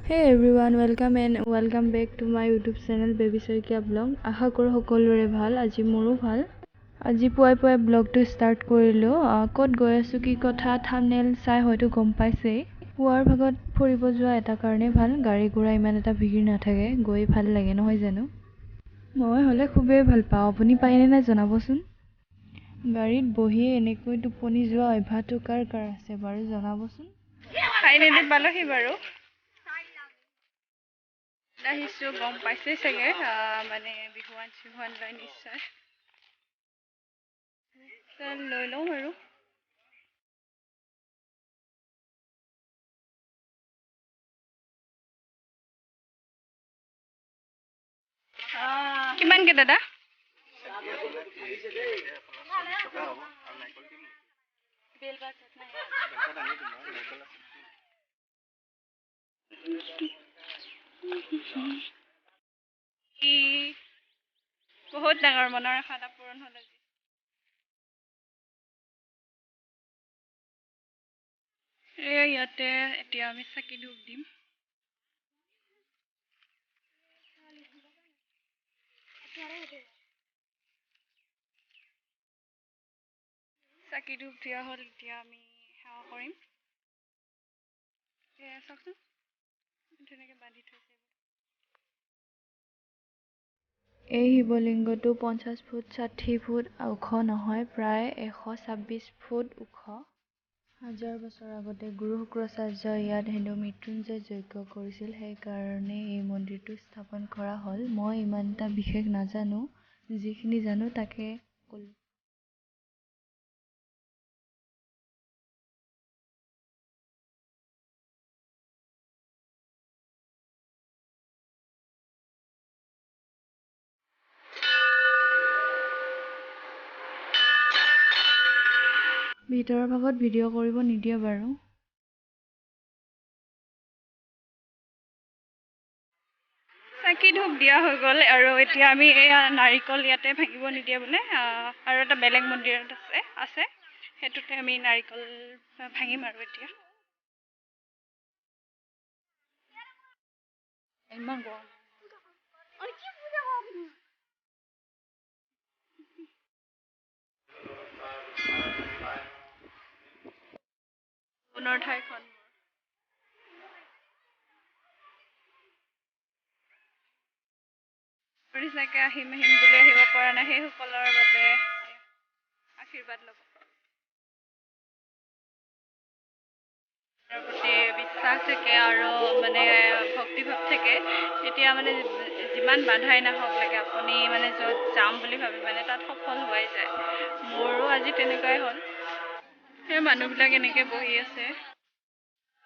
Hey everyone, welcome back to my YouTube channel Baby Soikia Vlog. আশা কৰো সকলোৰে ভাল। আজি মোৰো ভাল। আজি পুৱাই ব্লগটো ষ্টাৰ্ট কৰিলো। ক'ত গৈ আছো কি কথা থাম্বনেল চাই হয়তো গম পাইছেই। পুৱাৰ ভাগত ফুৰিব যোৱা এটা কাৰণে ভাল, গাড়ী ঘোঁৰা ইমান এটা ভিৰ নাথাকে, গৈ ভাল লাগে নহয় জানো? মই হ'লে খুবেই ভাল পাওঁ। আপুনি পায়নে নাই জনাবচোন। গাড়ীত বহিয়ে এনেকৈ টোপনি যোৱা অভ্যাসটো কাৰ আছে বাৰু জনাবচোন। ফাইনেলি পালোহি বাৰু। আহিছো গম পাইছে চাগে, মানে বিহুৱান লৈ নিশ্চয় লৈ লওঁ আৰু। কিমানকে দাদা? বহুত ডাঙৰ মনৰ আশা এটা পূৰণ হ'ল আজি। ইয়াতে এতিয়া আমি চাকি ধূপ দিম। চাকি ধূপ দিয়া হ'ল, এতিয়া আমি সেৱা কৰিম। চাওকচোন ধুনীয়াকে বান্ধি থৈছে। এই শিৱলিংগটো 50 ফুট 60 ফুট ওখ নহয়, প্ৰায় 126 ফুট ওখ। হাজাৰ বছৰ আগতে গুৰু শুক্ৰাচাৰ্যই ইয়াত হেনো মৃত্যুঞ্জয় যজ্ঞ কৰিছিল, সেইকাৰণে এই মন্দিৰটো স্থাপন কৰা হ'ল। মই ইমান এটা বিশেষ নাজানো, যিখিনি জানো তাকে ক'লো। ভিতৰৰ ভাগত ভিডিঅ' কৰিব নিদিয়ে বাৰু। চাকি ধূপ দিয়া হৈ গ'ল আৰু এতিয়া আমি এয়া নাৰিকল ইয়াতে ভাঙিব নিদিয়ে বোলে, আৰু এটা বেলেগ মন্দিৰত আছে সেইটোতে আমি নাৰিকল ভাঙিম আৰু এতিয়া। ইমান গৰম। পুনৰ ঠাইখন চাগে আহিম বুলি আহিব পৰা নাই, সেইসকলৰ বাবে আশীৰ্বাদ ল'ব। প্ৰতি বিশ্বাস থাকে আৰু মানে ভক্তিভাৱ থাকে, তেতিয়া মানে যিমান বাধাই নাহক লাগে আপুনি মানে য'ত যাম বুলি ভাবি মানে তাত সফল হৈ যায়। মোৰো আজি তেনেকুৱাই হ'ল। সেই মানুহবিলাক এনেকে বহি আছে,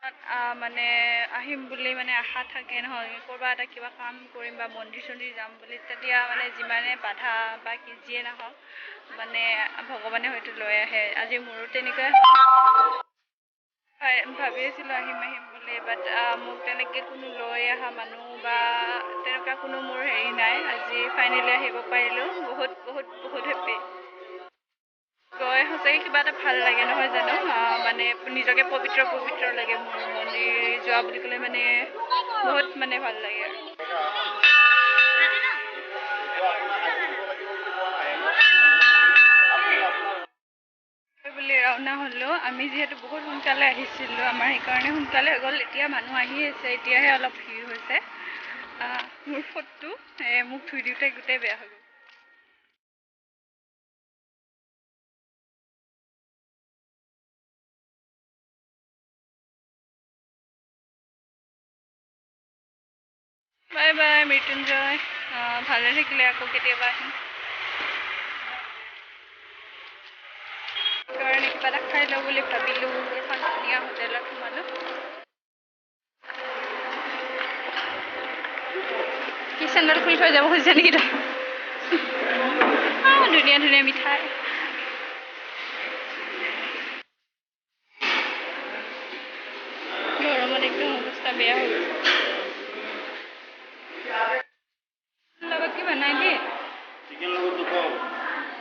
তাত মানে আহিম বুলি মানে আশা থাকে নহয়, ক'ৰবাত এটা কিবা কাম কৰিম বা মন্দিৰ চন্দিৰ যাম বুলি, তেতিয়া মানে যিমানে বাধা বা যিয়ে নাহক মানে ভগৱানে হয়তো লৈ আহে। আজি মোৰো তেনেকুৱাই ভাবি আছিলোঁ আহিম বুলি, বাট মোক তেনেকৈ কোনো লৈ অহা মানুহ বা তেনেকুৱা কোনো মোৰ হেৰি নাই। আজি ফাইনেলি আহিব পাৰিলোঁ, বহুত বহুত বহুত হেপ্পী। গৈ সঁচাকৈ কিবা এটা ভাল লাগে নহয় জানো, মানে নিজকে পবিত্ৰ লাগে। মোৰ মন্দিৰ যোৱা বুলি ক'লে মানে বহুত মানে ভাল লাগে আৰু। বুলি ৰাওনা হ'লোঁ। আমি যিহেতু বহুত সোনকালে আহিছিলোঁ, আমাৰ সেইকাৰণে সোনকালে হৈ গ'ল। এতিয়া মানুহ আহি আছে, এতিয়াহে অলপ ভিৰ হৈছে। মোৰ ফটো মোক ধুই দিওঁতে গোটেই বেয়া হৈ গ'ল। বাই বাই মৃত্যুঞ্জয়, ভালে থাকিলে আকৌ কেতিয়াবা আহিম। কাৰণে কিবা এটা খাই লওঁ বুলি ভাবিলোঁ, এখন ধুনীয়া হোটেলত সোমালোঁ। কি চেণ্ডেল খুলি থৈ যাব খুজিছে নেকি তই? ধুনীয়া ধুনীয়া মিঠাই। গৰমত একদম অৱস্থা বেয়া হৈ গৈছে। লগত কি বনাই দিয়ে?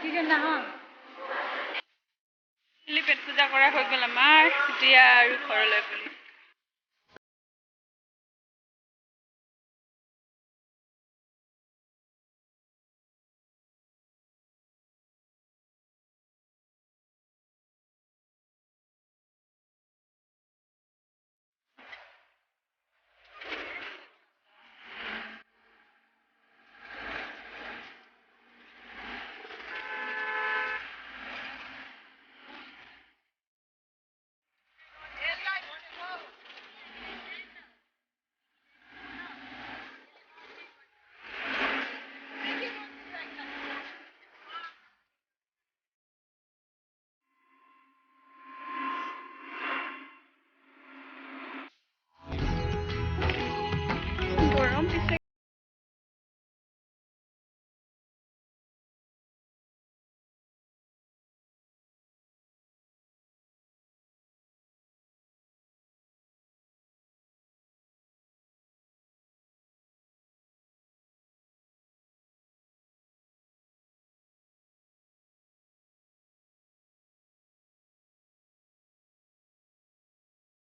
চিকেন নাখাওঁ। পেট পূজা কৰা হৈ গ'ল আমাৰ, এতিয়া আৰু ঘৰলৈ বুলি।